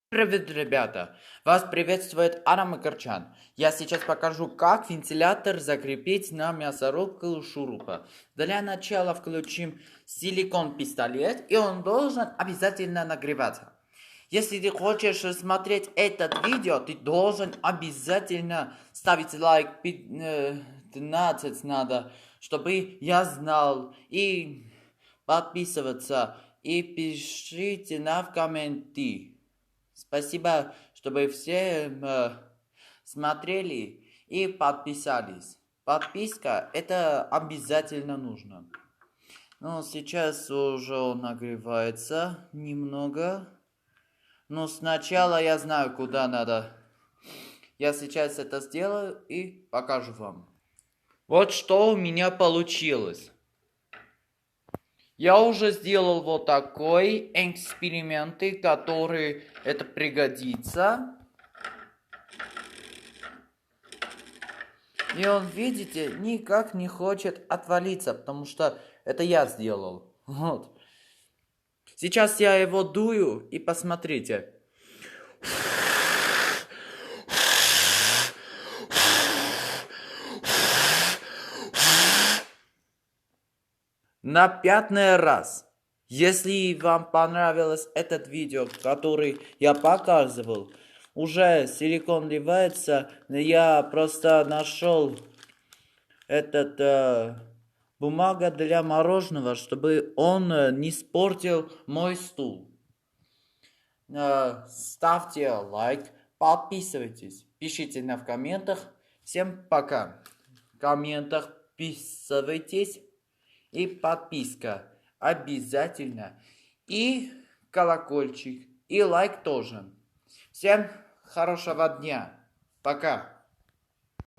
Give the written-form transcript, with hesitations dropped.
Привет, ребята! Вас приветствует Адам Макарчан. Я сейчас покажу, как вентилятор закрепить на мясорубку шурупа. Для начала включим силикон-пистолет, и он должен обязательно нагреваться. Если ты хочешь смотреть это видео, ты должен обязательно ставить лайк 15 надо, чтобы я знал, и подписываться, и пишите в комменты. Спасибо, чтобы все смотрели и подписались. Подписка это обязательно нужно. Ну, сейчас уже он нагревается немного. Но сначала я знаю, куда надо. Я сейчас это сделаю и покажу вам. Вот что у меня получилось. Я уже сделал вот такой эксперименты, который это пригодится. И он, видите, никак не хочет отвалиться, потому что это я сделал. Вот. Сейчас я его дую и посмотрите. На 5-й раз. Если вам понравилось этот видео, который я показывал, уже силикон вливается, я просто нашел бумага для мороженого, чтобы он не испортил мой стул. Ставьте лайк, подписывайтесь, пишите в комментах. Всем пока. В комментах подписывайтесь и подписка обязательно. И колокольчик, и лайк тоже. Всем хорошего дня. Пока.